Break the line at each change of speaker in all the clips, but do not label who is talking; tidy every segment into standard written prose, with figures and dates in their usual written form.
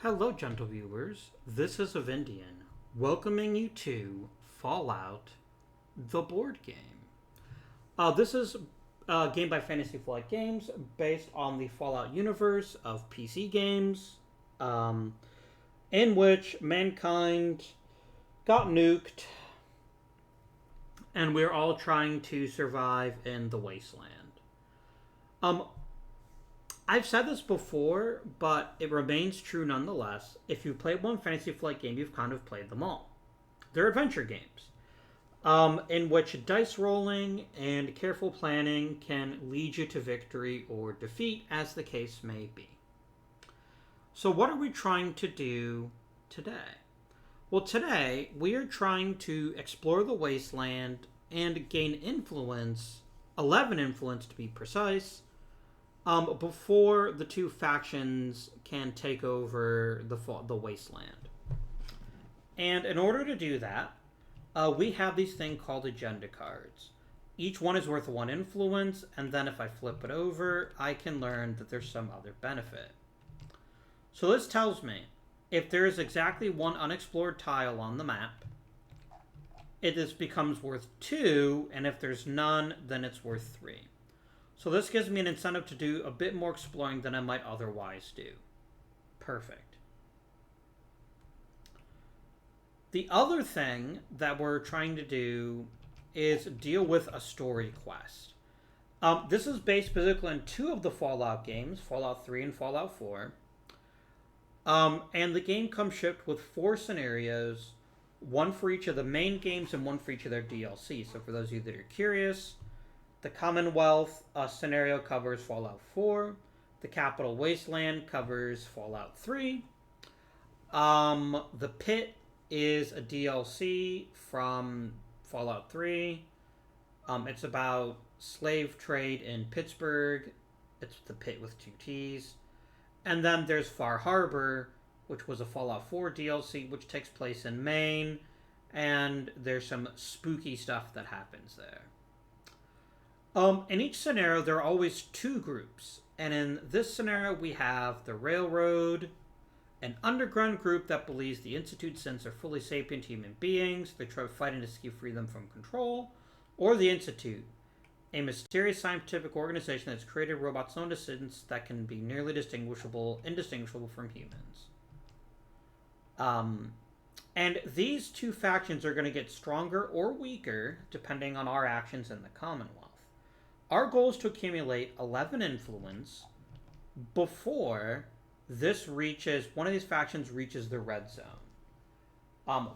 Hello, gentle viewers. This is Avindian, welcoming you to Fallout, the board game. This is a game by Fantasy Flight Games based on the Fallout universe of PC games, in which mankind got nuked and we're all trying to survive in the Wasteland. Um, I've said this before, but it remains true nonetheless. If you play one Fantasy Flight game, you've kind of played them all. They're adventure games, in which dice rolling and careful planning can lead you to victory or defeat, as the case may be. So what are we trying to do today? Well, today we are trying to explore the Wasteland and gain influence, 11 influence to be precise, before the two factions can take over the Wasteland. And in order to do that, we have these things called agenda cards. Each one is worth 1 influence, and then if I flip it over, I can learn that there's some other benefit. So this tells me, if there is exactly 1 unexplored tile on the map, it becomes worth 2, and if there's none, then it's worth 3. So this gives me an incentive to do a bit more exploring than I might otherwise do. Perfect. The other thing that we're trying to do is deal with a story quest. This is based basically on 2 of the Fallout games, Fallout 3 and Fallout 4. And the game comes shipped with 4 scenarios, 1 for each of the main games and 1 for each of their DLC. So for those of you that are curious, the Commonwealth scenario covers Fallout 4. The Capital Wasteland covers Fallout 3. The Pit is a DLC from Fallout 3. It's about slave trade in Pittsburgh. It's the Pit with 2 T's. And then there's Far Harbor, which was a Fallout 4 DLC, which takes place in Maine. And there's some spooky stuff that happens there. In each scenario, there are always 2 groups. And in this scenario, we have the Railroad, an underground group that believes the Institute sends are fully sapient human beings. They try fighting to free them from control. Or the Institute, a mysterious scientific organization that's created robots known to citizens that can be nearly indistinguishable from humans. And these 2 factions are going to get stronger or weaker depending on our actions in the Commonwealth. Our goal is to accumulate 11 influence before one of these factions reaches the red zone.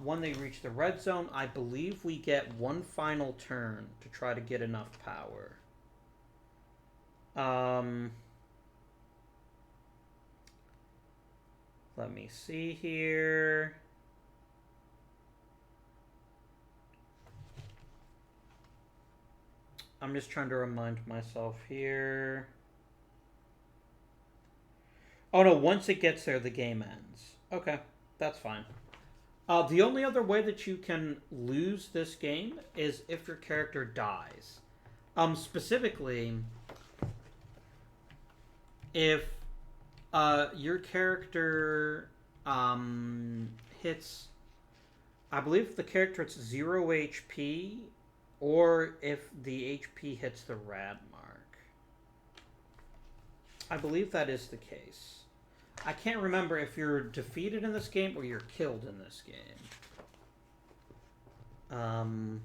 When they reach the red zone, I believe we get 1 final turn to try to get enough power. Let me see here. I'm just trying to remind myself here. Oh no, once it gets there, the game ends. Okay, that's fine. The only other way that you can lose this game is if your character dies. Specifically, if your character hits, I believe the character hits 0 HP, or if the HP hits the rad mark. I believe that is the case. I can't remember if you're defeated in this game or you're killed in this game. I'm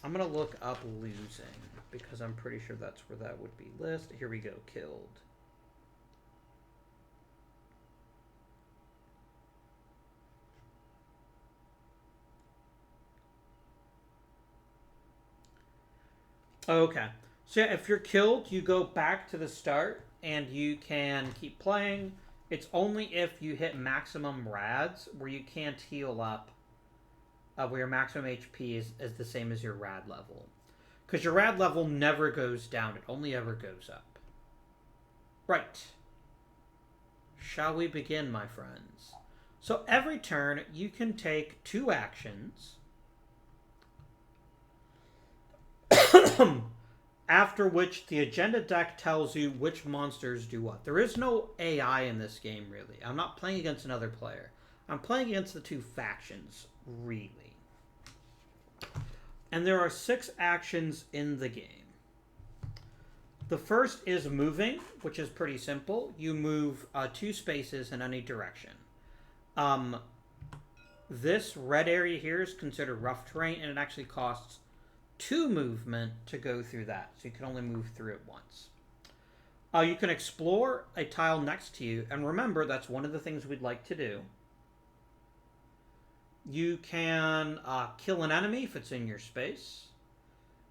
going to look up losing, because I'm pretty sure that's where that would be listed. Here we go, killed. Okay. So yeah, if you're killed, you go back to the start and you can keep playing. It's only if you hit maximum rads where you can't heal up, where your maximum HP is the same as your rad level. Because your rad level never goes down. It only ever goes up. Right. Shall we begin, my friends? So every turn, you can take 2 actions. After which, the agenda deck tells you which monsters do what. There is no AI in this game, really. I'm not playing against another player. I'm playing against the two factions, really. And there are 6 actions in the game. The first is moving, which is pretty simple. You move 2 spaces in any direction. This red area here is considered rough terrain, and it actually costs 2 movement to go through that. So you can only move through it once. You can explore a tile next to you, and remember, that's one of the things we'd like to do. You can kill an enemy if it's in your space.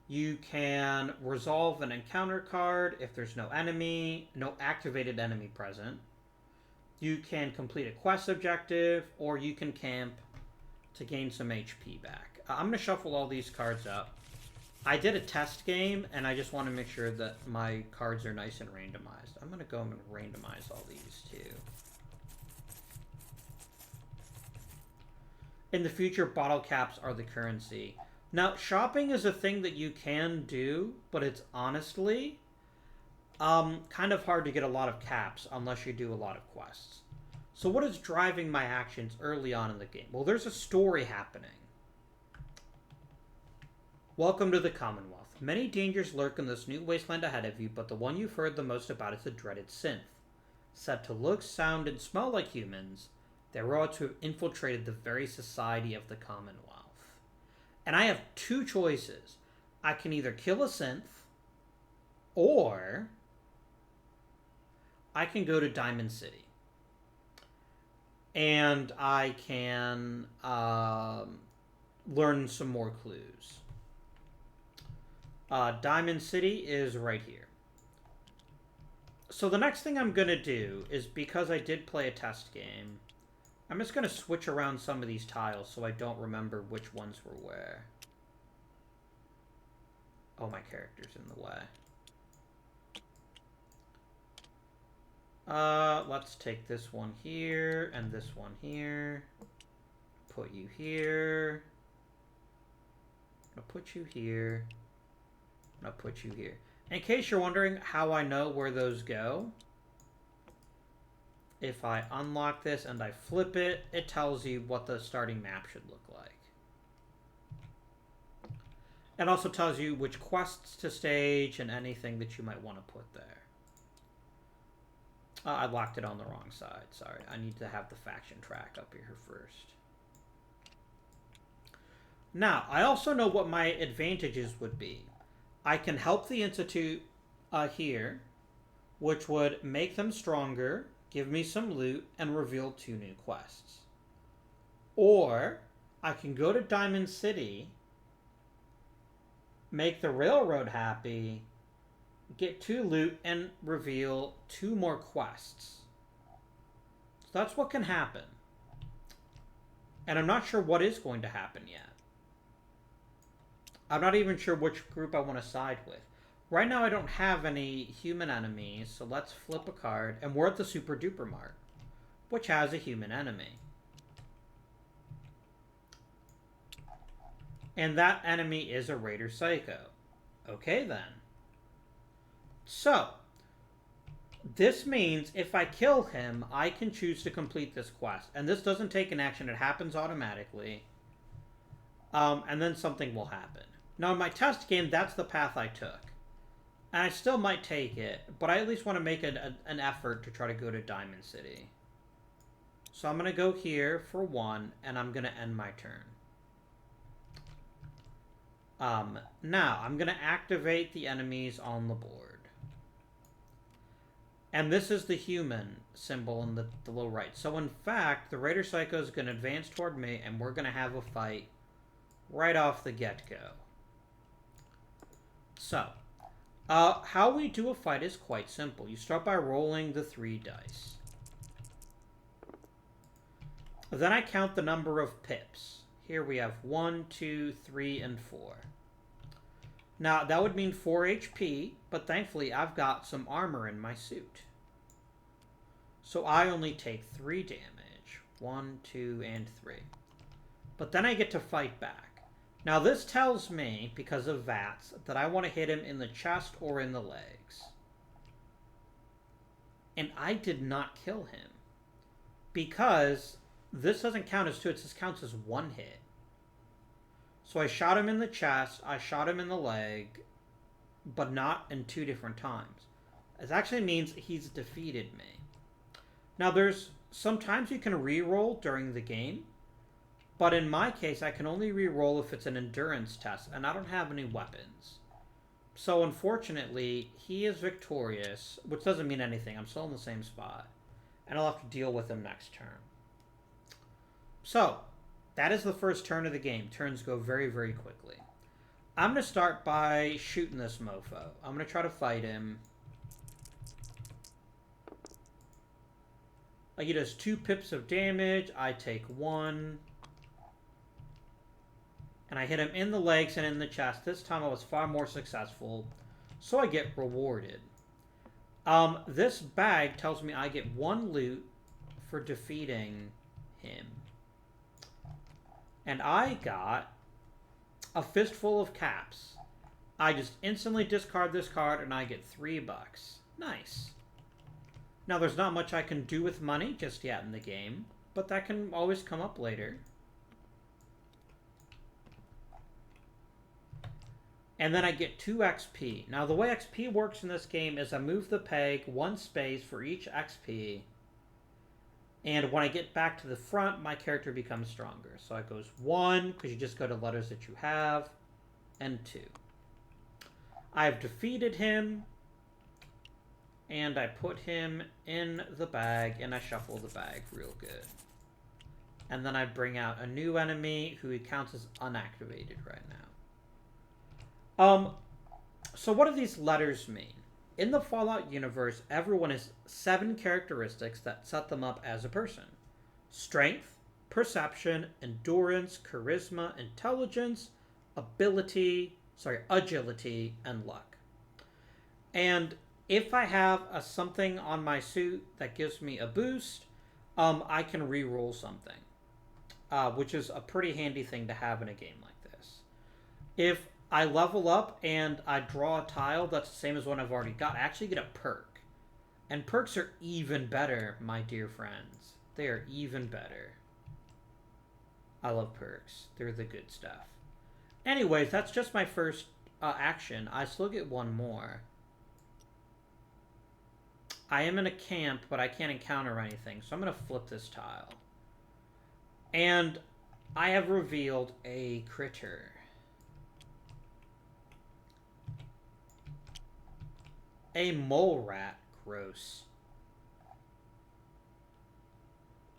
You can resolve an encounter card if there's no activated enemy present. You can complete a quest objective, or you can camp to gain some HP back. I'm going to shuffle all these cards up. I did a test game, and I just want to make sure that my cards are nice and randomized. I'm going to go and randomize all these too. In the future, bottle caps are the currency. Now, shopping is a thing that you can do, but it's honestly kind of hard to get a lot of caps unless you do a lot of quests. So what is driving my actions early on in the game? Well, there's a story happening. Welcome to the Commonwealth. Many dangers lurk in this new wasteland ahead of you, but the one you've heard the most about is the dreaded synth. Said to look, sound, and smell like humans, they were ought to have infiltrated the very society of the Commonwealth. And I have 2 choices. I can either kill a synth, or I can go to Diamond City. And I can learn some more clues. Diamond City is right here. So the next thing I'm going to do is, because I did play a test game, I'm just going to switch around some of these tiles so I don't remember which ones were where. Oh, my character's in the way. Let's take this one here and this one here. Put you here. I'm going to put you here. I'm going to put you here. In case you're wondering how I know where those go, if I unlock this and I flip it, it tells you what the starting map should look like. It also tells you which quests to stage and anything that you might want to put there. I locked it on the wrong side. Sorry, I need to have the faction track up here first. Now, I also know what my advantages would be. I can help the Institute here, which would make them stronger, give me some loot, and reveal 2 new quests. Or I can go to Diamond City, make the railroad happy, get 2 loot, and reveal 2 more quests. So that's what can happen. And I'm not sure what is going to happen yet. I'm not even sure which group I want to side with. Right now I don't have any human enemies, so let's flip a card, and we're at the Super Duper Mart, which has a human enemy. And that enemy is a Raider Psycho. Okay then. So, this means if I kill him, I can choose to complete this quest. And this doesn't take an action, it happens automatically. And then something will happen. Now in my test game, that's the path I took. And I still might take it, but I at least want to make an effort to try to go to Diamond City. So I'm going to go here for 1, and I'm going to end my turn. Now, I'm going to activate the enemies on the board. And this is the human symbol in the low right. So in fact, the Raider Psycho is going to advance toward me, and we're going to have a fight right off the get-go. So, how we do a fight is quite simple. You start by rolling the 3 dice. Then I count the number of pips. Here we have 1, 2, 3, and 4. Now, that would mean 4 HP, but thankfully I've got some armor in my suit. So I only take 3 damage. 1, 2, and 3. But then I get to fight back. Now this tells me, because of VATS, that I want to hit him in the chest or in the legs. And I did not kill him. Because this doesn't count as two, it just counts as one hit. So I shot him in the chest, I shot him in the leg, but not in two different times. It actually means he's defeated me. Now there's sometimes you can re-roll during the game, but in my case I can only re-roll if it's an endurance test, and I don't have any weapons. So unfortunately, he is victorious, which doesn't mean anything. I'm still in the same spot. And I'll have to deal with him next turn. So, that is the first turn of the game. Turns go very, very quickly. I'm going to start by shooting this mofo. I'm going to try to fight him. He does 2 pips of damage. I take 1. And I hit him in the legs and in the chest. This time I was far more successful. So I get rewarded. This bag tells me I get 1 loot for defeating him. And I got a fistful of caps. I just instantly discard this card and I get $3. Nice. Now there's not much I can do with money just yet in the game, but that can always come up later. And then I get 2 XP. Now the way XP works in this game is I move the peg 1 space for each XP. And when I get back to the front, my character becomes stronger. So it goes 1, because you just go to letters that you have, and 2. I have defeated him. And I put him in the bag, and I shuffle the bag real good. And then I bring out a new enemy who counts as unactivated right now. So what do these letters mean? In the Fallout universe, everyone has 7 characteristics that set them up as a person. Strength, perception, endurance, charisma, intelligence, agility, and luck. And if I have something on my suit that gives me a boost, I can re-roll something, which is a pretty handy thing to have in a game like this. If I level up and I draw a tile that's the same as one I've already got, I actually get a perk. And perks are even better, my dear friends. They are even better. I love perks. They're the good stuff. Anyways, that's just my first action. I still get 1 more. I am in a camp, but I can't encounter anything, so I'm going to flip this tile. And I have revealed a critter. A mole rat. Gross.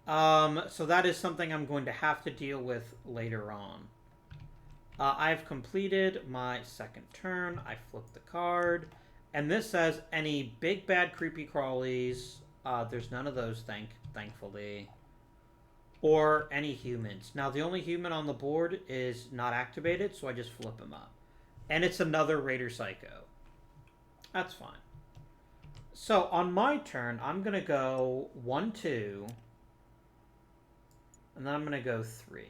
So that is something I'm going to have to deal with later on. I've completed my second turn. I flip the card. And this says any big bad creepy crawlies. There's none of those, thankfully. Or any humans. Now, the only human on the board is not activated, so I just flip him up. And it's another Raider Psycho. That's fine. So, on my turn, I'm going to go 1, 2. And then I'm going to go 3.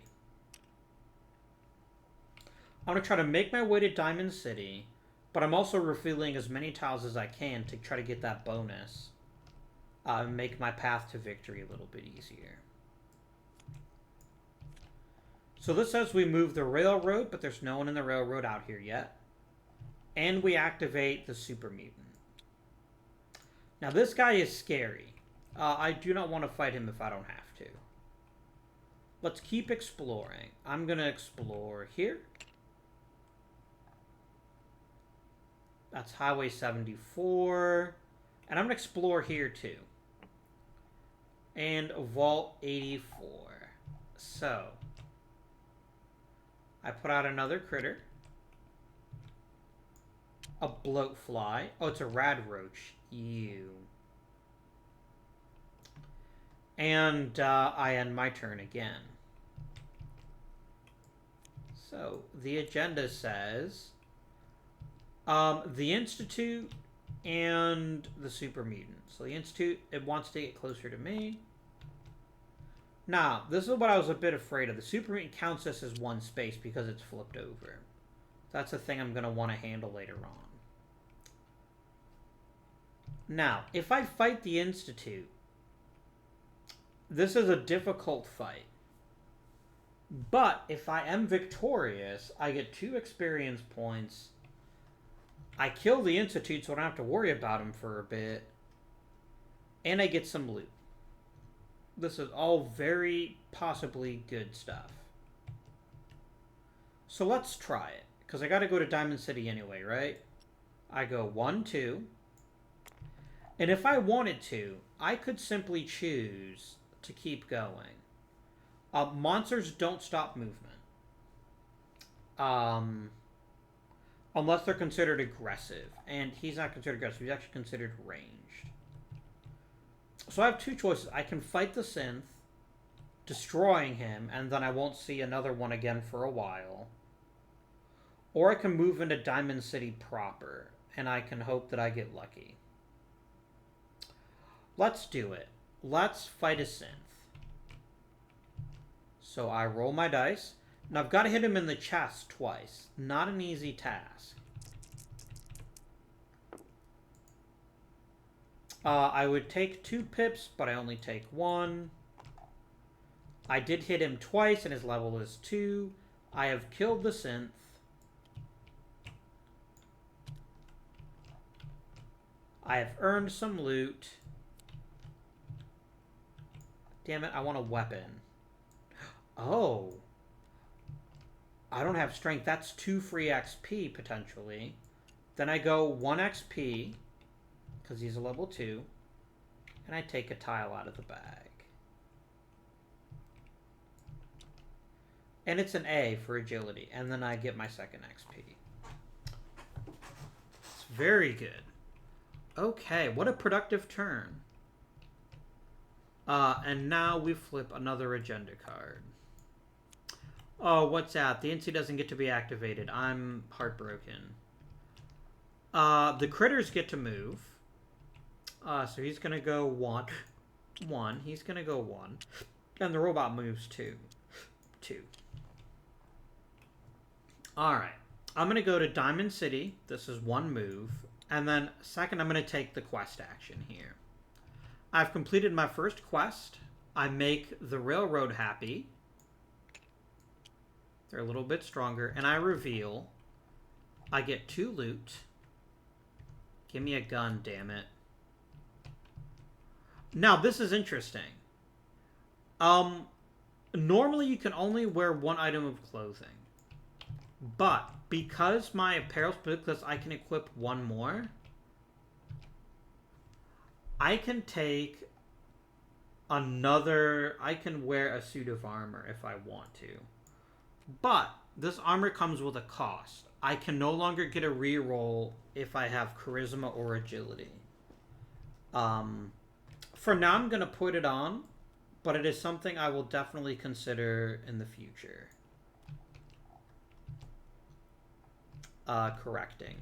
I'm going to try to make my way to Diamond City. But I'm also revealing as many tiles as I can to try to get that bonus. Make my path to victory a little bit easier. So this says we move the railroad, but there's no one in the railroad out here yet. And we activate the super mutant. Now this guy is scary. I do not want to fight him if I don't have to. Let's keep exploring. I'm going to explore here. That's Highway 74. And I'm going to explore here too. And Vault 84. So, I put out another critter. A bloatfly. Oh, it's a radroach. Ew. And I end my turn again. So, the agenda says the Institute and the Super Mutant. So the Institute, it wants to get closer to me. Now, this is what I was a bit afraid of. The super mutant counts this as one space because it's flipped over. That's a thing I'm going to want to handle later on. Now, if I fight the Institute, this is a difficult fight. But if I am victorious, I get 2 experience points. I kill the Institute so I don't have to worry about him for a bit. And I get some loot. This is all very possibly good stuff. So let's try it. Because I got to go to Diamond City anyway, right? I go 1, 2. And if I wanted to, I could simply choose to keep going. Monsters don't stop movement. Unless they're considered aggressive. And he's not considered aggressive. He's actually considered ranged. So I have 2 choices. I can fight the synth, destroying him, and then I won't see another one again for a while. Or I can move into Diamond City proper, and I can hope that I get lucky. Let's do it. Let's fight a synth. So I roll my dice. Now I've got to hit him in the chest twice. Not an easy task. I would take 2 pips, but I only take 1. I did hit him twice, and his level is 2. I have killed the synth. I have earned some loot. Damn it, I want a weapon. Oh. I don't have strength. That's 2 free XP, potentially. Then I go 1 XP, because he's a level 2. And I take a tile out of the bag. And it's an A for agility. And then I get my 2nd XP. It's very good. Okay, what a productive turn. And now we flip another agenda card. Oh, what's that? The NC doesn't get to be activated. I'm heartbroken. The critters get to move. So he's going to go 1. He's going to go 1. And the robot moves 2. Alright. I'm going to go to Diamond City. This is 1 move. And then, second, I'm going to take the quest action here. I've completed my first quest. I make the railroad happy. They're a little bit stronger. And I reveal. I get 2 loot. Give me a gun, damn it. Now, this is interesting. Normally, you can only wear 1 item of clothing. But, because my apparel's because I can equip 1 more, I can take another... I can wear a suit of armor if I want to. But, this armor comes with a cost. I can no longer get a reroll if I have charisma or agility. For now, I'm going to put it on, but it is something I will definitely consider in the future. Correcting.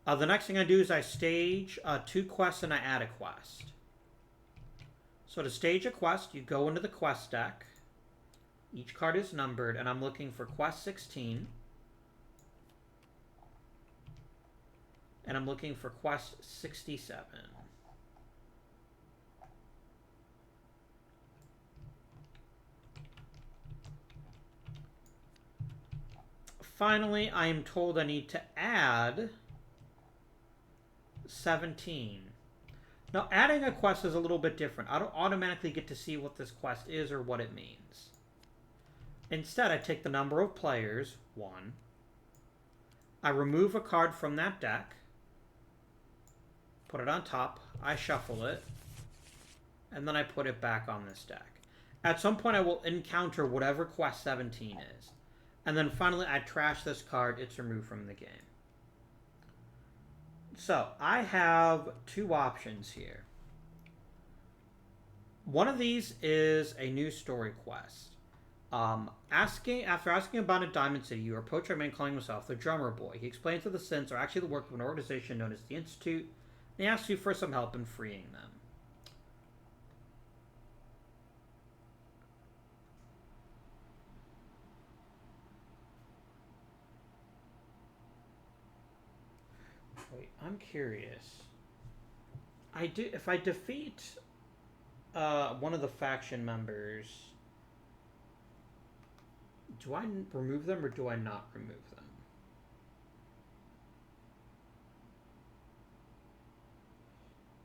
The next thing I do is I stage 2 quests and I add a quest. So to stage a quest, you go into the quest deck. Each card is numbered, and I'm looking for quest 16. And I'm looking for quest 67. Finally, I am told I need to add 17. Now, adding a quest is a little bit different. I don't automatically get to see what this quest is or what it means. Instead, I take the number of players, 1. I remove a card from that deck. Put it on top. I shuffle it. And then I put it back on this deck. At some point, I will encounter whatever quest 17 is. And then finally, I trash this card. It's removed from the game. So, I have 2 options here. One of these is a new story quest. After asking about a Diamond City, you approach a man calling himself the Drummer Boy. He explains that the synths are actually the work of an organization known as the Institute, and he asks you for some help in freeing them. Wait, I'm curious. If I defeat one of the faction members, do I remove them or do I not remove them?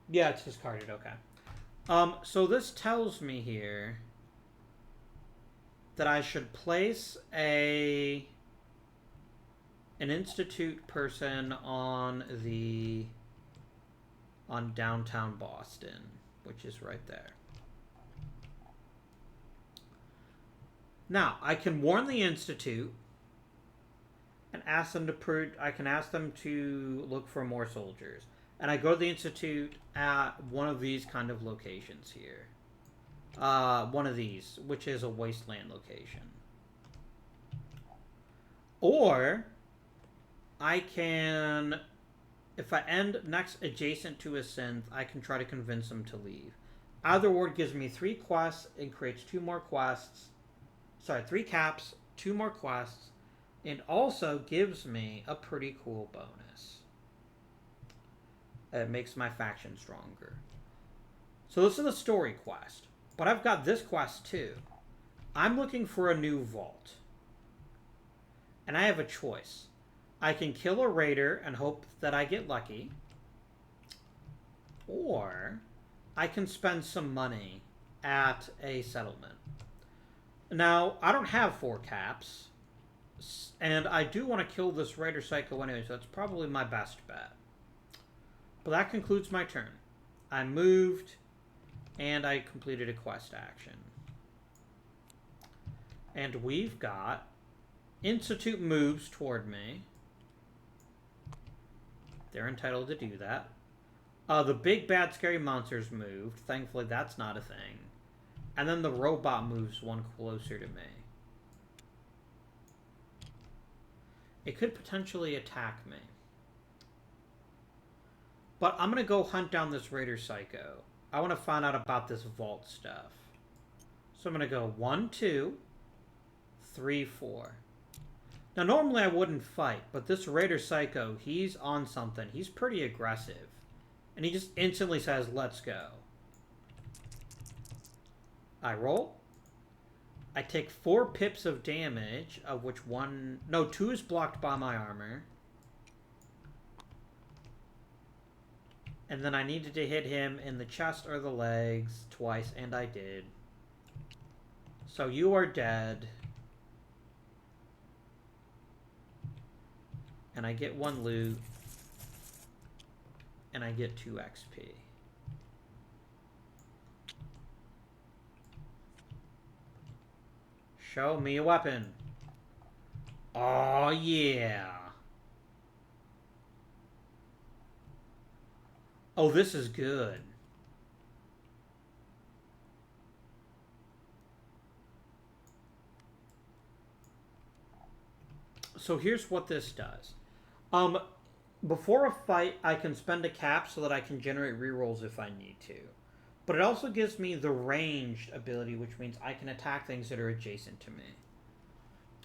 Yeah, it's discarded. Okay. So this tells me here that I should place an institute person on downtown Boston, which is right there. Now, I can warn the institute and ask them to I can ask them to look for more soldiers. And I go to the institute at one of these kind of locations here. One of these, which is a Wasteland location. Or I can, if I end next adjacent to a synth, I can try to convince them to leave. Either word gives me 3 quests and creates 2 more quests. Sorry, 3 caps, 2 more quests, and also gives me a pretty cool bonus. It makes my faction stronger. So this is a story quest. But I've got this quest too. I'm looking for a new vault. And I have a choice. I can kill a raider and hope that I get lucky. Or I can spend some money at a settlement. Now, I don't have 4 caps. And I do want to kill this raider psycho anyway, so that's probably my best bet. But that concludes my turn. I moved, and I completed a quest action. And we've got Institute moves toward me. They're entitled to do that. The big bad scary monsters moved. Thankfully, that's not a thing. And then the robot moves one closer to me. It could potentially attack me. But I'm going to go hunt down this Raider Psycho. I want to find out about this vault stuff. So I'm going to go 1, 2, 3, 4. Now, normally I wouldn't fight, but this Raider Psycho, he's on something. He's pretty aggressive. And he just instantly says, let's go. I roll. I take 4 pips of damage, of which 2 is blocked by my armor. And then I needed to hit him in the chest or the legs twice, and I did. So you are dead. And I get 1 loot. And I get 2 XP. Show me a weapon. Oh, yeah. Oh, this is good. So here's what this does. Before a fight, I can spend a cap so that I can generate rerolls if I need to. But it also gives me the ranged ability, which means I can attack things that are adjacent to me.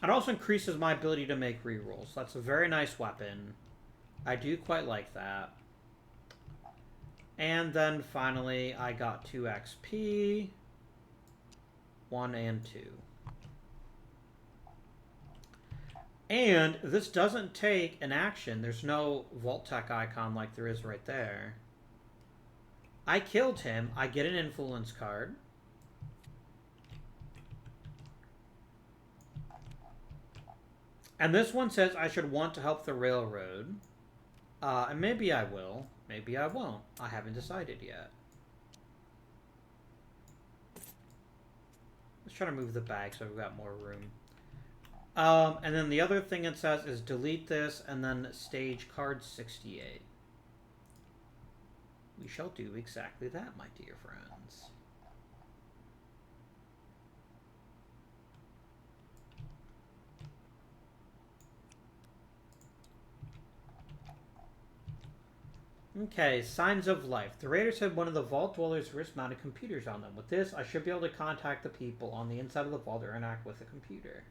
It also increases my ability to make rerolls. That's a very nice weapon. I do quite like that. And then finally, I got 2 XP. 1 and 2. And this doesn't take an action. There's no Vault Tech icon like there is right there. I killed him. I get an influence card. And this one says I should want to help the railroad. And maybe I will. Maybe I won't. I haven't decided yet. Let's try to move the bag so we've got more room. And then the other thing it says is delete this and then stage card 68. We shall do exactly that, my dear friends. Okay, signs of life. The raiders had one of the vault dwellers' wrist-mounted computers on them. With this, I should be able to contact the people on the inside of the vault or interact with the computer.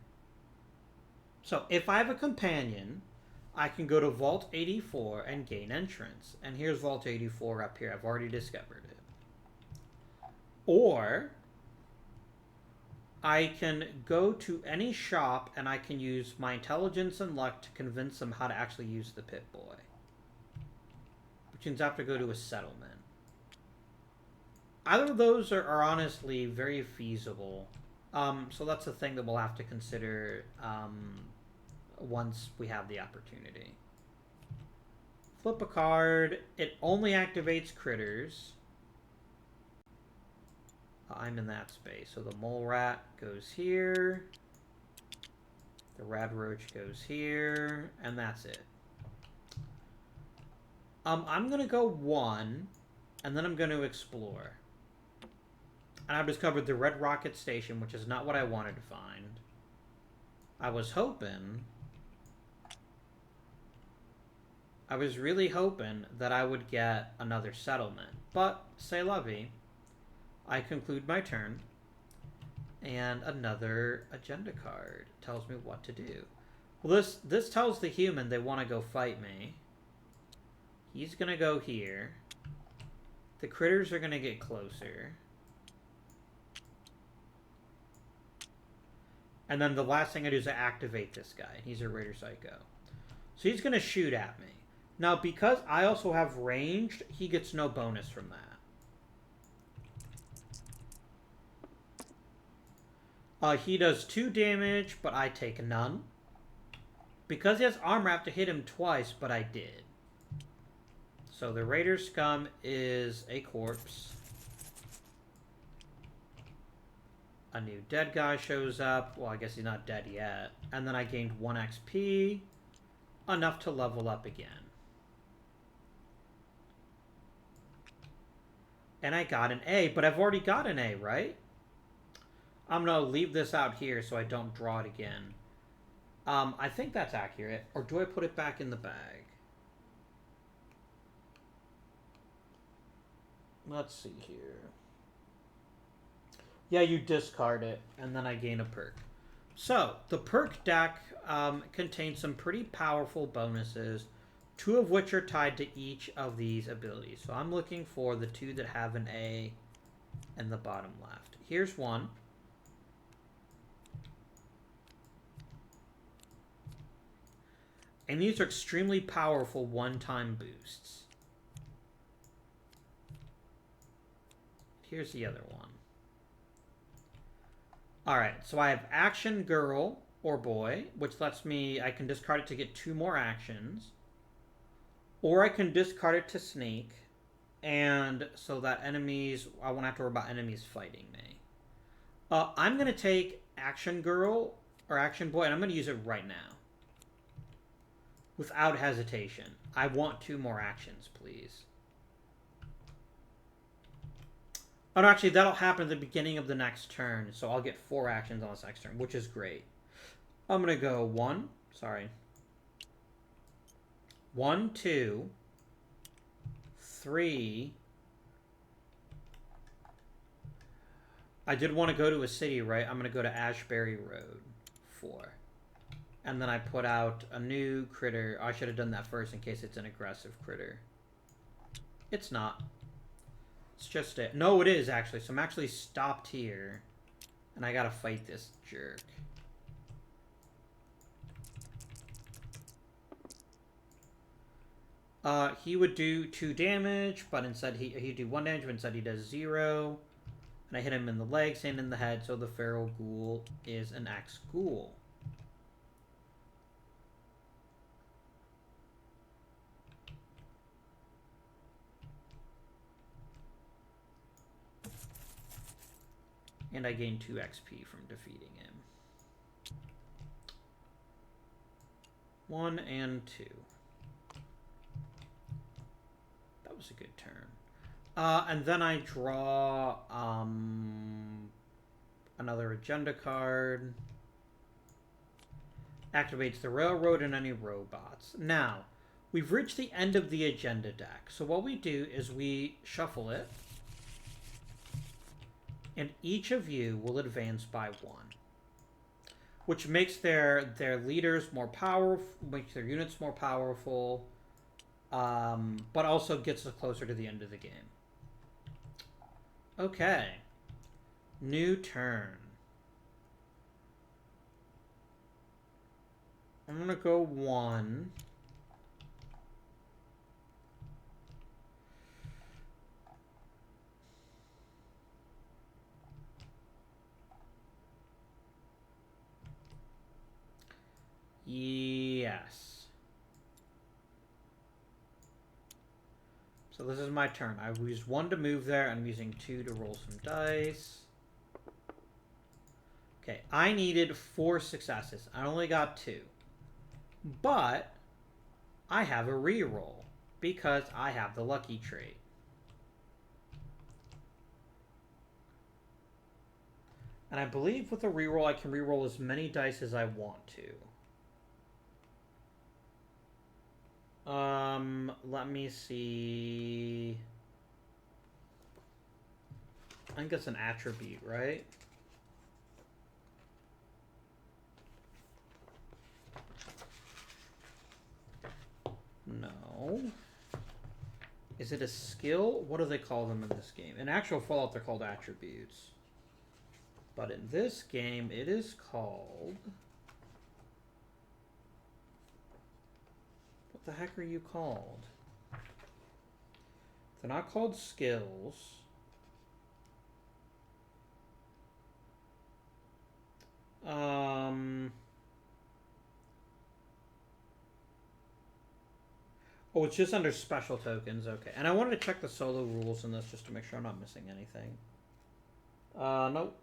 So, if I have a companion, I can go to Vault 84 and gain entrance. And here's Vault 84 up here. I've already discovered it. Or I can go to any shop and I can use my intelligence and luck to convince them how to actually use the Pip-Boy. Which means I have to go to a settlement. Either of those are honestly very feasible. So that's the thing that we'll have to consider once we have the opportunity. Flip a card. It only activates critters. I'm in that space. So the mole rat goes here. The red roach goes here. And that's it. I'm going to go 1. And then I'm going to explore. And I've discovered the Red Rocket Station, which is not what I wanted to find. I was really hoping that I would get another settlement. But, c'est la vie. I conclude my turn. And another agenda card tells me what to do. Well, this tells the human they want to go fight me. He's going to go here. The critters are going to get closer. And then the last thing I do is I activate this guy. He's a Raider Psycho. So he's going to shoot at me. Now, because I also have ranged, he gets no bonus from that. He does 2 damage, but I take none. Because he has armor, I have to hit him twice, but I did. So the Raider Scum is a corpse. A new dead guy shows up. Well, I guess he's not dead yet. And then I gained 1 XP. Enough to level up again. And I got an A, but I've already got an A, right? I'm going to leave this out here so I don't draw it again. I think that's accurate. Or do I put it back in the bag? Let's see here. Yeah, you discard it, and then I gain a perk. So, the perk deck contains some pretty powerful bonuses, 2 of which are tied to each of these abilities. So I'm looking for the 2 that have an A in the bottom left. Here's one. And these are extremely powerful one-time boosts. Here's the other one. Alright, so I have Action Girl or Boy, which lets me, I can discard it to get 2 more actions. Or I can discard it to sneak, and so that enemies, I won't have to worry about enemies fighting me. I'm going to take Action Girl or Action Boy, and I'm going to use it right now. Without hesitation. I want 2 more actions, please. Oh, no, actually, that'll happen at the beginning of the next turn, so I'll get 4 actions on this next turn, which is great. I'm going to go 1, 2, 3. I did want to go to a city, right? I'm going to go to Ashbury Road, 4. And then I put out a new critter. I should have done that first in case it's an aggressive critter. It's not. It's just it. No, it is, actually. So I'm actually stopped here. And I gotta fight this jerk. He would do 2 damage, but instead he'd do 1 damage, but instead he does 0. And I hit him in the legs and in the head, so the Feral Ghoul is an ex-ghoul. And I gain 2 XP from defeating him. 1 and 2. That was a good turn. And then I draw another agenda card. Activates the railroad and any robots. Now, we've reached the end of the agenda deck. So what we do is we shuffle it. And each of you will advance by 1. which makes their leaders more powerful, makes their units more powerful, but also gets us closer to the end of the game. Okay. New turn. I'm going to go 1. Yes. So this is my turn. I've used 1 to move there. I'm using 2 to roll some dice. Okay, I needed 4 successes. I only got 2. But I have a reroll because I have the lucky trait. And I believe with a reroll, I can reroll as many dice as I want to. Let me see. I think it's an attribute, right? No. Is it a skill? What do they call them in this game? In actual Fallout, they're called attributes. But in this game, it is called... What the heck are you called? They're not called skills. Oh, it's just under special tokens. Okay. And I wanted to check the solo rules in this just to make sure I'm not missing anything. Nope.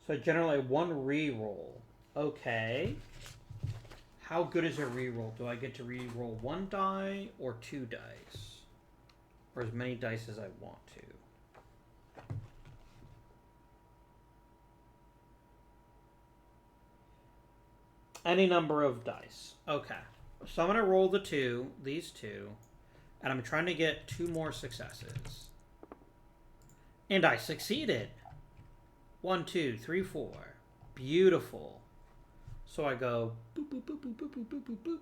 So I generally 1 reroll. Okay. How good is a reroll? Do I get to reroll 1 die or 2 dice? Or as many dice as I want to? Any number of dice. Okay. So I'm going to roll these 2, and I'm trying to get 2 more successes. And I succeeded. 1, 2, 3, 4. Beautiful. So I go boop, boop, boop, boop, boop, boop, boop, boop, boop.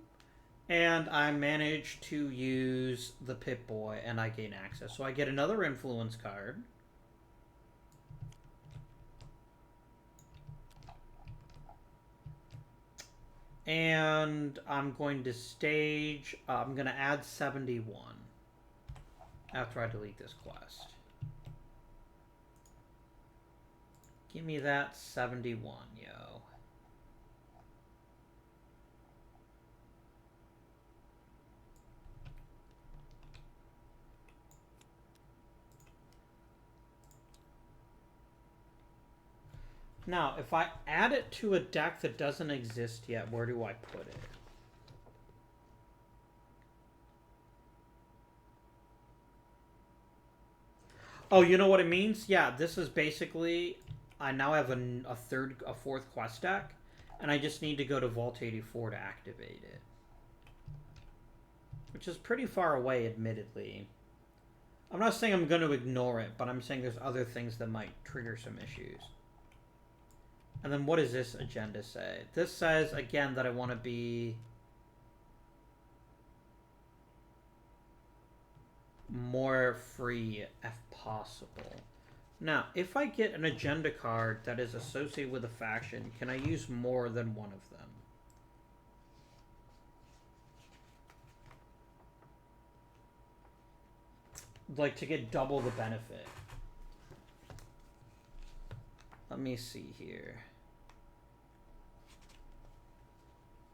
And I manage to use the Pip-Boy, and I gain access. So I get another influence card. And I'm going to stage... I'm going to add 71 after I delete this quest. Give me that 71, yo. Now, if I add it to a deck that doesn't exist yet, where do I put it? Oh, you know what it means? Yeah, this is basically... I now have a 4th quest deck, and I just need to go to Vault 84 to activate it. Which is pretty far away, admittedly. I'm not saying I'm going to ignore it, but I'm saying there's other things that might trigger some issues. And then what does this agenda say? This says, again, that I want to be more free if possible. Now, if I get an agenda card that is associated with a faction, can I use more than one of them? Like, to get double the benefit. Let me see here.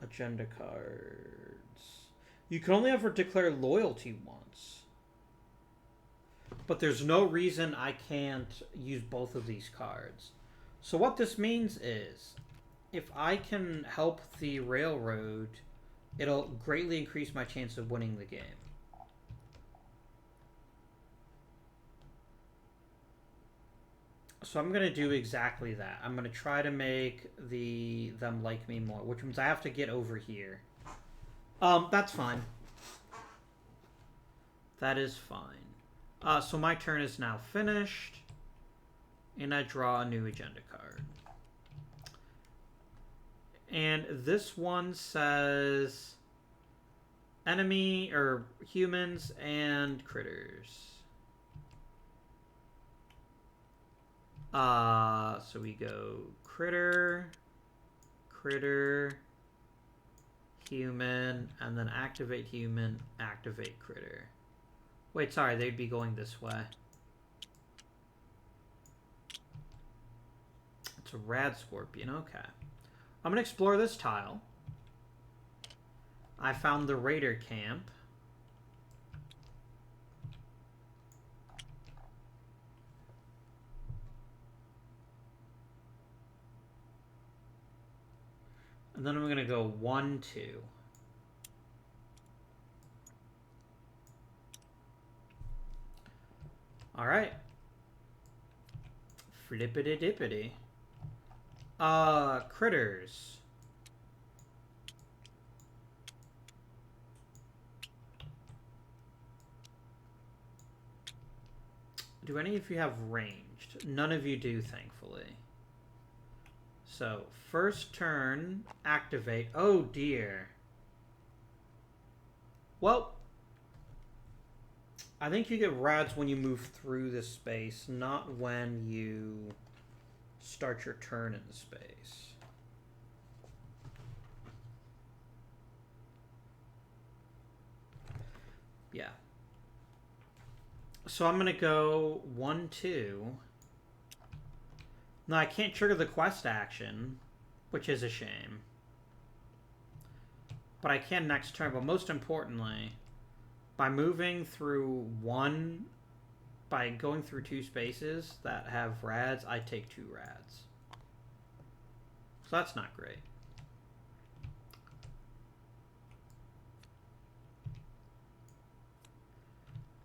Agenda cards. You can only ever declare loyalty once. But there's no reason I can't use both of these cards. So what this means is, if I can help the railroad, it'll greatly increase my chance of winning the game. So I'm going to do exactly that. I'm going to try to make them like me more, which means I have to get over here. That's fine. That is fine. So my turn is now finished. And I draw a new agenda card. And this one says enemy or humans and critters. So we go critter, human, and then activate human, activate critter. Wait, sorry, they'd be going this way. It's a rad scorpion, okay. I'm gonna explore this tile. I found the raider camp. And then I'm gonna go 1, 2. Alright. Flippity dippity. Critters. Do any of you have ranged? None of you do, thankfully. So, first turn, activate. Oh dear. Well, I think you get rads when you move through this space, not when you start your turn in the space. Yeah. So I'm going to go 1, 2. No, I can't trigger the quest action, which is a shame. But I can next turn. But most importantly, by moving through by going through 2 spaces that have rads, I take 2 rads. So that's not great.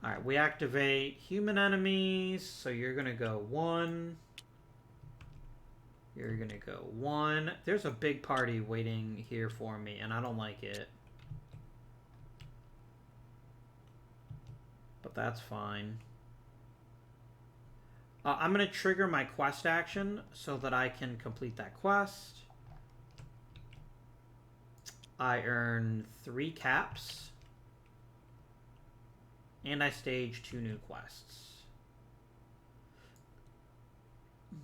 Alright, we activate human enemies. So you're going to go 1. You're going to go 1. There's a big party waiting here for me, and I don't like it. But that's fine. I'm going to trigger my quest action so that I can complete that quest. I earn 3 caps. And I stage 2 new quests. I'm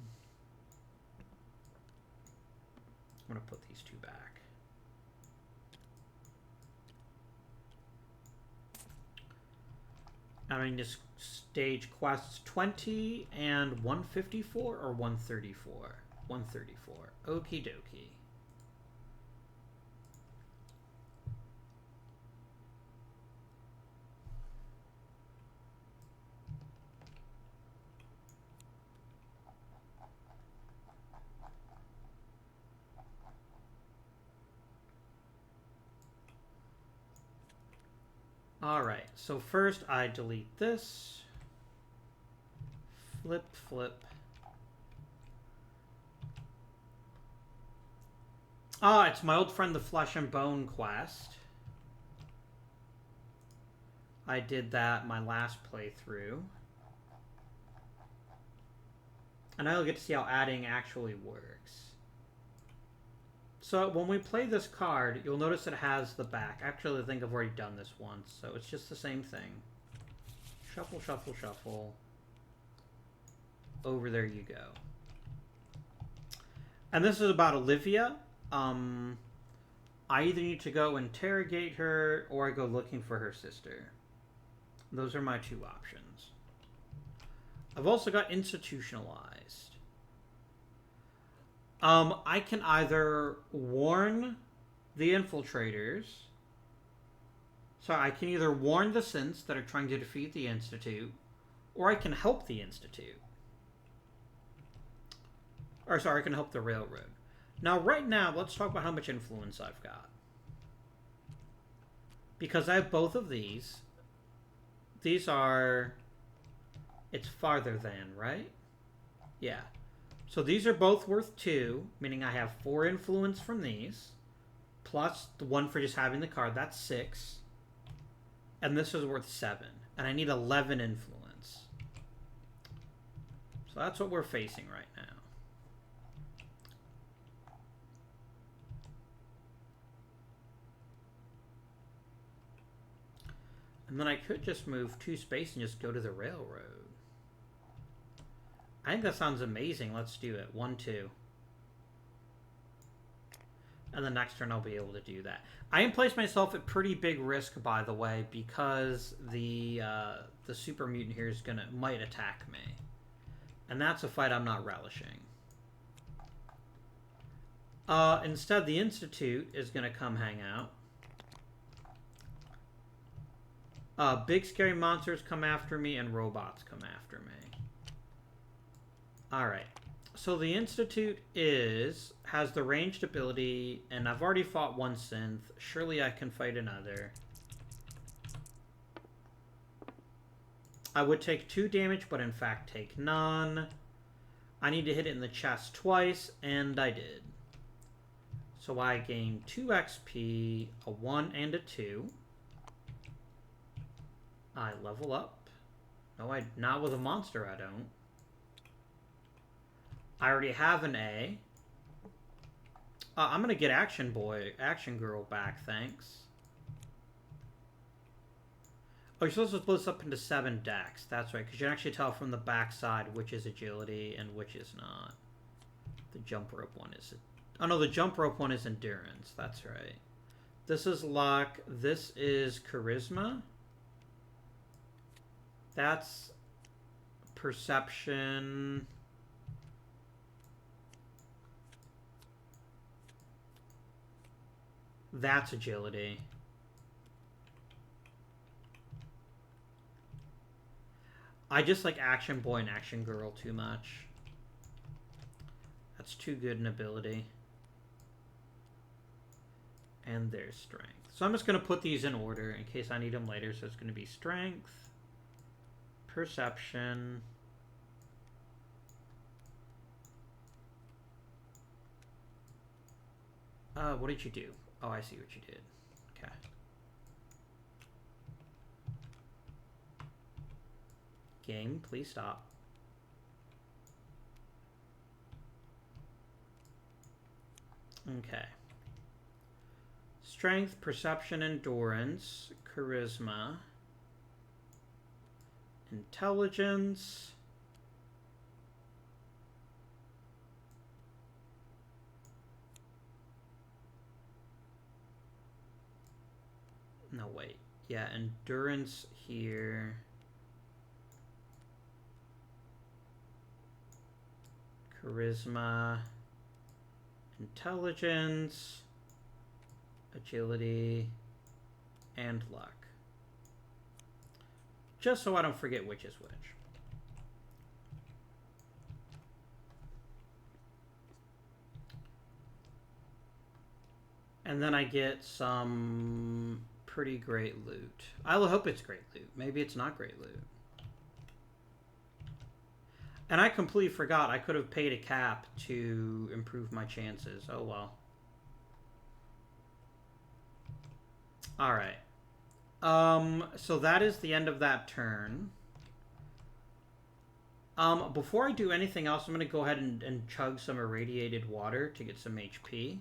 going to put these 2 back. I mean, just stage quests 20 and 154 or 134? 134. Okie dokie. Alright, so first I delete this. Flip, flip. Ah, it's my old friend the Flesh and Bone quest. I did that my last playthrough. And now you'll get to see how adding actually works. So when we play this card, you'll notice it has the back. Actually, I think I've already done this once, so it's just the same thing. Shuffle, shuffle, shuffle. Over there you go. And this is about Olivia. I either need to go interrogate her or I go looking for her sister. Those are my 2 options. I've also got institutionalized. I can either warn the infiltrators. So I can either warn the synths that are trying to defeat the Institute, or I can help the Institute. Or sorry, I can help the Railroad. Now, right now, let's talk about how much influence I've got. Because I have both of these. These are... It's farther than, right? Yeah. So these are both worth 2, meaning I have 4 influence from these, plus the 1 for just having the card. That's 6. And this is worth 7. And I need 11 influence. So that's what we're facing right now. And then I could just move 2 space and just go to the railroad. I think that sounds amazing. Let's do it. 1, 2. And the next turn I'll be able to do that. I am placed myself at pretty big risk, by the way, because the super mutant here is might attack me. And that's a fight I'm not relishing. Instead, the Institute is going to come hang out. Big scary monsters come after me, and robots come after me. Alright. So the Institute has the ranged ability, and I've already fought 1 synth. Surely I can fight another. I would take 2 damage, but in fact take none. I need to hit it in the chest twice, and I did. So I gain 2 XP, a 1 and a 2. I level up. No, not with a monster, I don't. I already have an A. I'm going to get Action Girl back, thanks. Oh, you're supposed to split this up into 7 decks. That's right, because you can actually tell from the back side which is agility and which is not. The jump rope one is... Oh, no, the jump rope one is endurance. That's right. This is luck. This is charisma. That's perception. That's agility. I just like Action Boy and Action Girl too much. That's too good an ability. And there's strength. So I'm just going to put these in order in case I need them later. So it's going to be strength, perception, what did you do? Oh, I see what you did. Okay. Game, please stop. Okay. Strength, perception, endurance, charisma, intelligence, no, wait. Yeah, endurance here. Charisma, intelligence, agility, and luck. Just so I don't forget which is which. And then I get some pretty great loot. I hope it's great loot. Maybe it's not great loot. And I completely forgot I could have paid a cap to improve my chances. Oh well. Alright. So that is the end of that turn. Before I do anything else, I'm going to go ahead and chug some irradiated water to get some HP.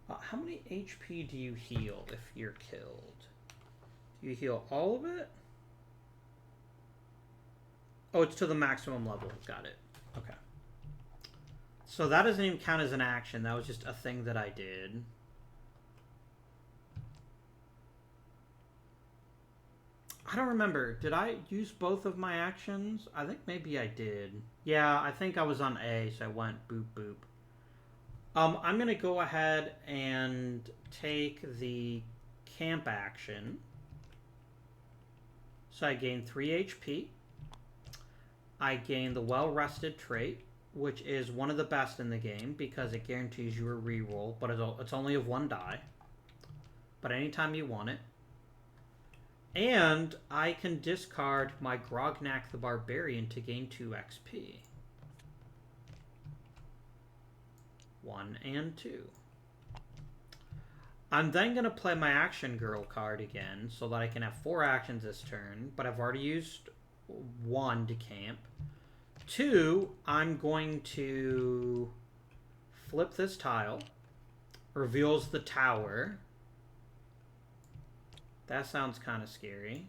How many HP do you heal if you're killed? Do you heal all of it? Oh, it's to the maximum level. Got it. Okay. So that doesn't even count as an action. That was just a thing that I did. I don't remember. Did I use both of my actions? I think maybe I did. Yeah, I think I was on A, so I went boop boop. I'm going to go ahead and take the camp action. So I gain 3 HP. I gain the well-rested trait, which is one of the best in the game because it guarantees you a reroll, but it's only of 1 die. But anytime you want it. And I can discard my Grognak the Barbarian to gain 2 XP. 1 and 2. I'm then going to play my Action Girl card again so that I can have 4 actions this turn, but I've already used 1 to camp. 2, I'm going to flip this tile. Reveals the tower. That sounds kind of scary.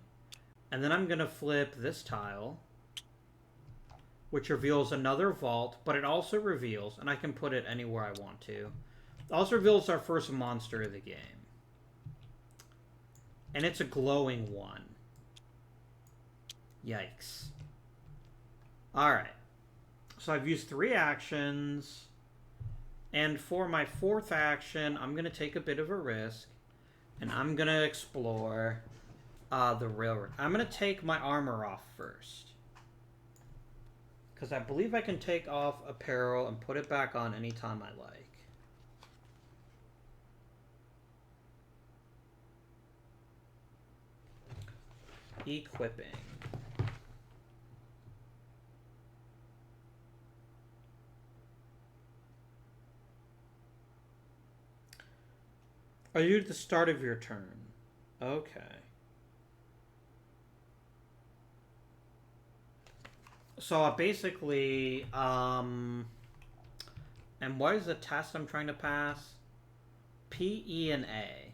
And then I'm going to flip this tile, which reveals another vault, but it also reveals, and I can put it anywhere I want to, it also reveals our first monster of the game. And it's a glowing one. Yikes. Alright. So I've used 3 actions. And for my 4th action, I'm going to take a bit of a risk. And I'm going to explore the railroad. I'm going to take my armor off first. Because I believe I can take off apparel and put it back on anytime I like. Equipping. Are you at the start of your turn? Okay. So basically, and what is the test I'm trying to pass? P, E, and A.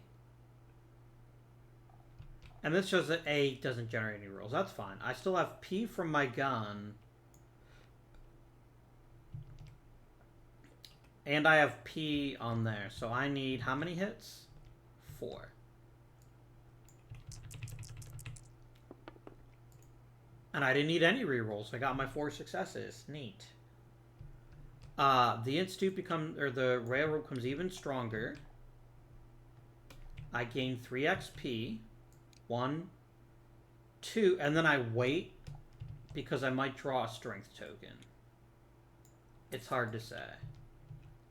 And this shows that A doesn't generate any rules. That's fine. I still have P from my gun. And I have P on there. So I need how many hits? 4. And I didn't need any rerolls. I got my 4 successes. Neat. The institute becomes, or the railroad becomes even stronger. I gain 3 XP. 1, 2, and then I wait because I might draw a strength token. It's hard to say.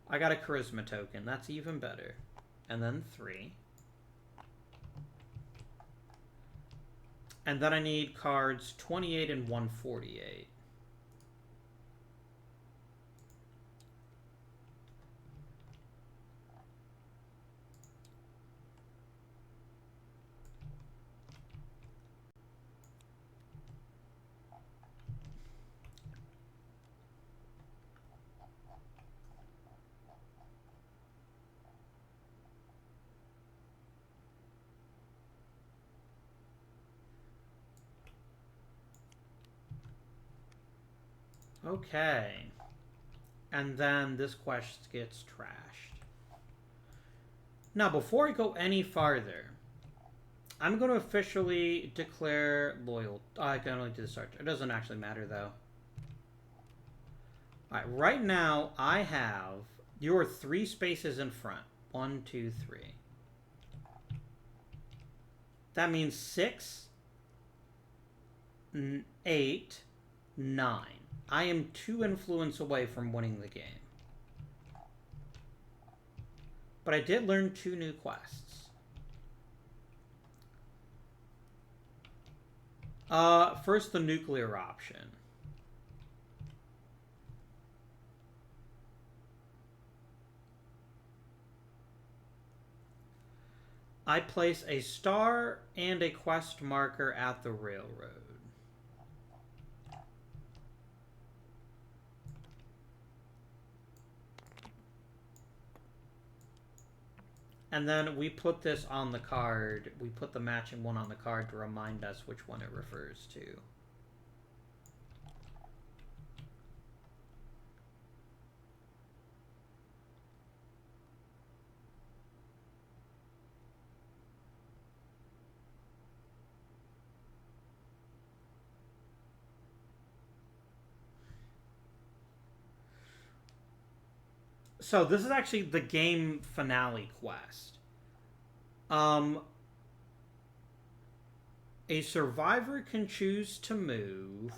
I got a charisma token. That's even better. And then 3. And then I need cards 28 and 148. Okay. And then this quest gets trashed. Now, before I go any farther, I'm going to officially declare loyal. I can only do the start. It doesn't actually matter, though. Alright, right now, I have your 3 spaces in front. 1, 2, 3. That means 6, 8, 9. I am 2 influence away from winning the game. But I did learn 2 new quests. First, the nuclear option. I place a star and a quest marker at the railroad. And then we put this on the card. We put the matching one on the card to remind us which one it refers to. So this is actually the game finale quest. A survivor can choose to move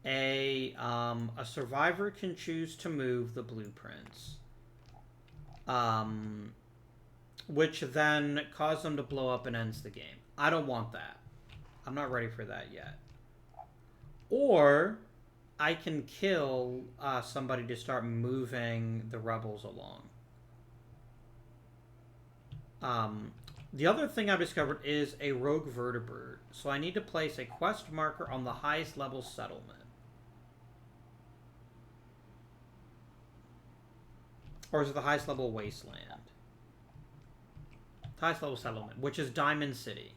a survivor can choose to move the blueprints, which then cause them to blow up and ends the game. I don't want that. I'm not ready for that yet. Or I can kill somebody to start moving the rebels along. Um, the other thing I've discovered is a rogue vertebrate. So I need to place a quest marker on the highest level settlement. Or is it the highest level wasteland? Highest level settlement, which is Diamond City.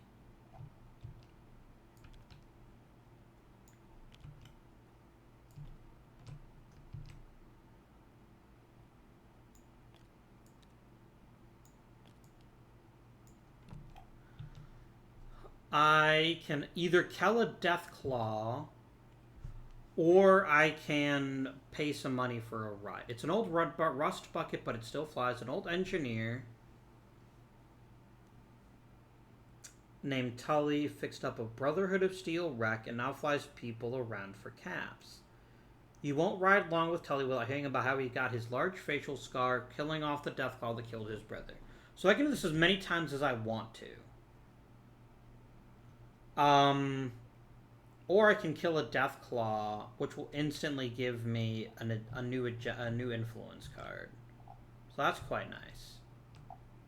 I can either kill a Deathclaw, or I can pay some money for a ride. It's an old rust bucket, but it still flies. An old engineer named Tully fixed up a Brotherhood of Steel wreck and now flies people around for caps. You won't ride long with Tully without hearing about how he got his large facial scar, killing off the Deathclaw that killed his brother. So I can do this as many times as I want to. Or I can kill a Deathclaw, which will instantly give me a new influence card. So that's quite nice.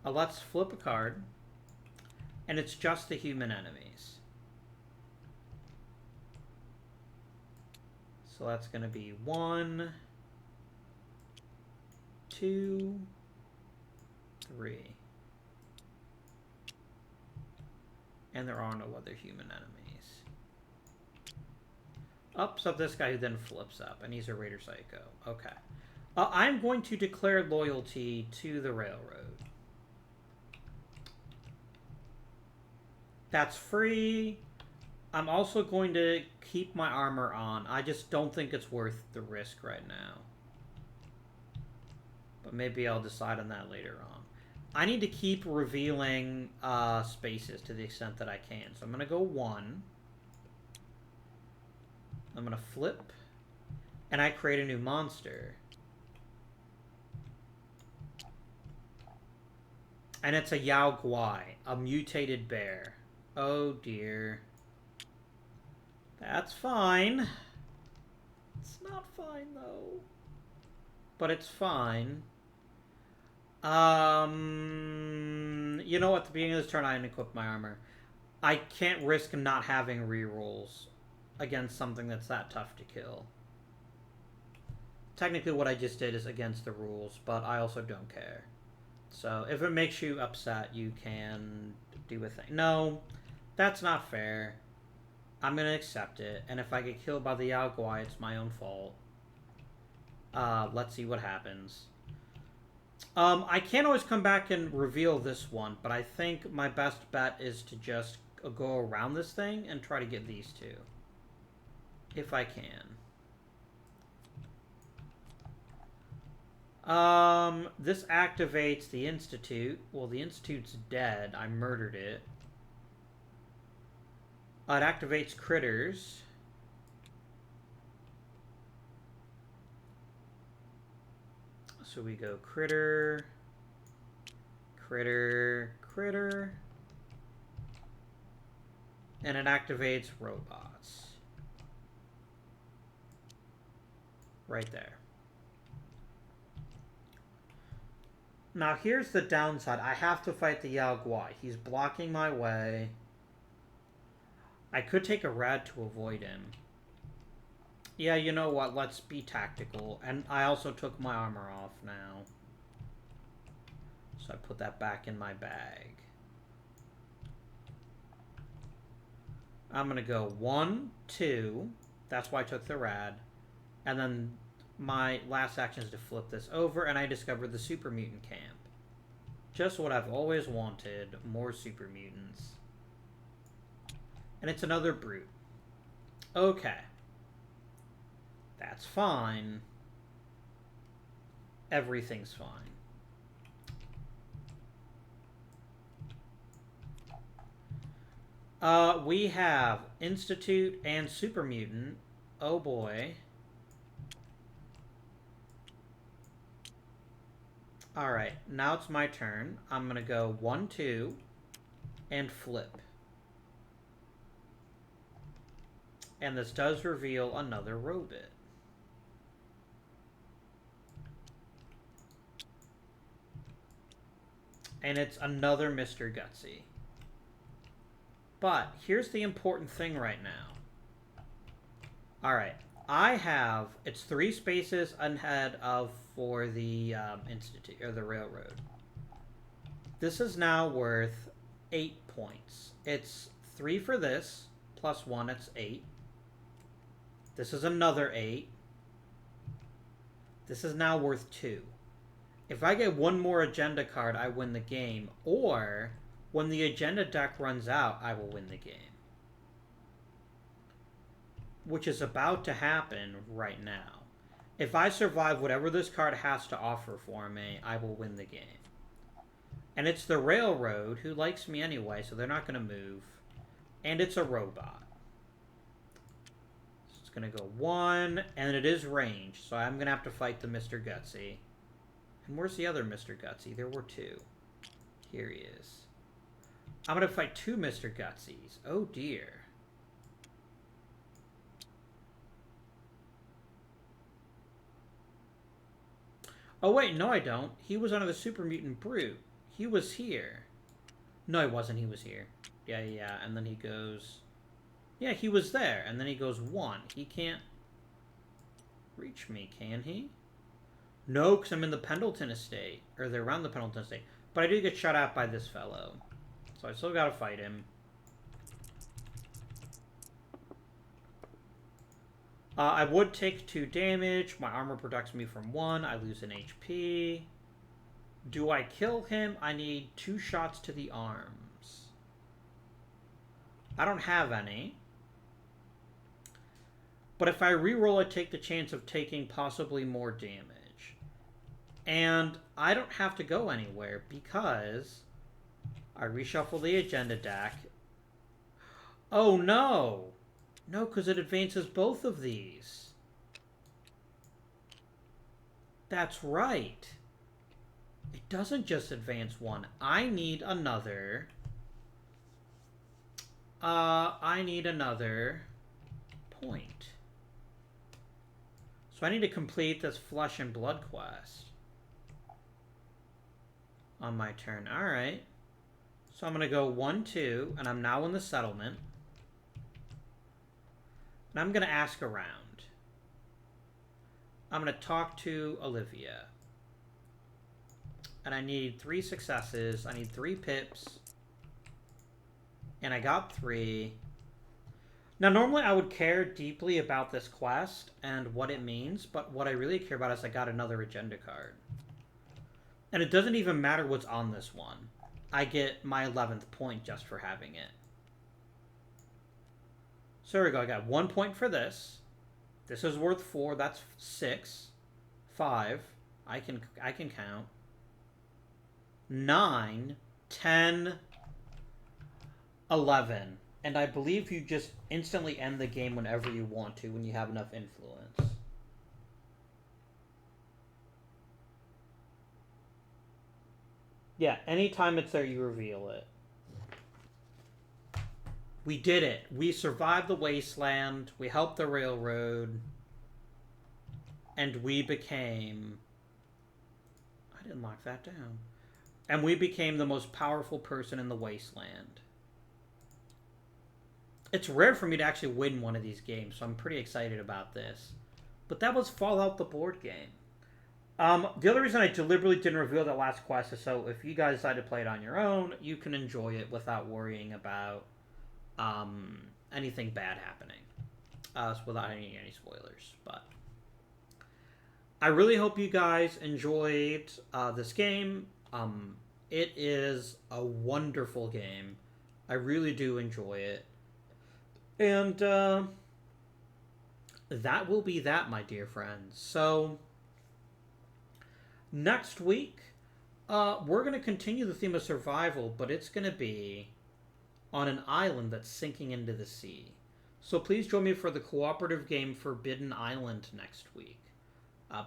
Let's flip a card. And it's just the human enemies. So that's going to be 1, 2, 3. And there are no other human enemies. Ups up this guy who then flips up, and he's a Raider Psycho. Okay. I'm going to declare loyalty to the railroad. That's free. I'm also going to keep my armor on. I just don't think it's worth the risk right now. But maybe I'll decide on that later on. I need to keep revealing spaces to the extent that I can. So I'm going to go 1. I'm going to flip. And I create a new monster. And it's a Yao Guai, a mutated bear. Oh dear. That's fine. It's not fine though. But it's fine. You know, at the beginning of this turn I unequip my armor. I can't risk not having rerolls against something that's that tough to kill. Technically what I just did is against the rules, but I also don't care. So if it makes you upset, you can do a thing. No, that's not fair. I'm going to accept it. And if I get killed by the Yao Guai, it's my own fault. Let's see what happens. I can't always come back and reveal this one, but I think my best bet is to just go around this thing and try to get these two. If I can. This activates the Institute. Well, the Institute's dead. I murdered it. It activates critters. So we go critter, critter, critter. And it activates robots. Right there. Now here's the downside. I have to fight the Yao Guai. He's blocking my way. I could take a rad to avoid him. Yeah, you know what? Let's be tactical. And I also took my armor off now. So I put that back in my bag. I'm going to go 1, 2. That's why I took the rad. And then my last action is to flip this over, and I discovered the super mutant camp. Just what I've always wanted. More super mutants. And it's another brute. Okay. That's fine. Everything's fine. We have Institute and Super Mutant. Oh boy. Alright, now it's my turn. I'm gonna go 1, 2, and flip. And this does reveal another robot. And it's another Mr. Gutsy. But here's the important thing right now. Alright. I have... It's 3 spaces ahead of for the Institute, or the Railroad. This is now worth 8 points. It's 3 for this, plus 1, it's 8. This is another 8. This is now worth 2. If I get one more agenda card, I win the game. Or, when the agenda deck runs out, I will win the game. Which is about to happen right now. If I survive whatever this card has to offer for me, I will win the game. And it's the Railroad, who likes me anyway, so they're not going to move. And it's a robot. So it's going to go 1, and it is ranged, so I'm going to have to fight the Mr. Gutsy. And where's the other Mr. Gutsy? There were 2. Here he is. I'm going to fight 2 Mr. Gutsies. Oh dear. Oh wait, no I don't. He was under the Super Mutant Brute. He was here. No, he wasn't. He was here. Yeah. And then he goes... Yeah, he was there. And then he goes 1. He can't reach me, can he? No, because I'm in the Pendleton Estate. Or they're around the Pendleton Estate. But I do get shot at by this fellow. So I still gotta fight him. I would take 2 damage. My armor protects me from 1. I lose an HP. Do I kill him? I need 2 shots to the arms. I don't have any. But if I reroll, I take the chance of taking possibly more damage. And I don't have to go anywhere because I reshuffle the agenda deck. Oh no! No, because it advances both of these. That's right. It doesn't just advance 1. I need another... I need another point. So I need to complete this Flesh and Blood quest on my turn. Alright. So I'm going to go 1, 2, and I'm now in the settlement. And I'm going to ask around. I'm going to talk to Olivia. And I need 3 successes. I need 3 pips. And I got 3. Now, normally I would care deeply about this quest and what it means, but what I really care about is I got another agenda card. And it doesn't even matter what's on this one. I get my 11th point just for having it. So there we go. I got 1 point for this. This is worth 4. That's 6. 5. I can count. 9, 10, 11. And I believe you just instantly end the game whenever you want to when you have enough influence. Yeah, anytime it's there, you reveal it. We did it. We survived the Wasteland. We helped the Railroad. And we became... I didn't lock that down. And we became the most powerful person in the Wasteland. It's rare for me to actually win one of these games, so I'm pretty excited about this. But that was Fallout the board game. The other reason I deliberately didn't reveal the last quest is so if you guys decide to play it on your own, you can enjoy it without worrying about anything bad happening. Without any spoilers. But I really hope you guys enjoyed this game. It is a wonderful game. I really do enjoy it. And that will be that, my dear friends. So next week, we're going to continue the theme of survival, but it's going to be on an island that's sinking into the sea. So please join me for the cooperative game Forbidden Island next week.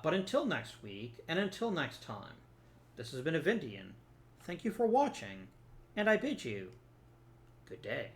But until next week, and until next time, this has been Avindian. Thank you for watching, and I bid you good day.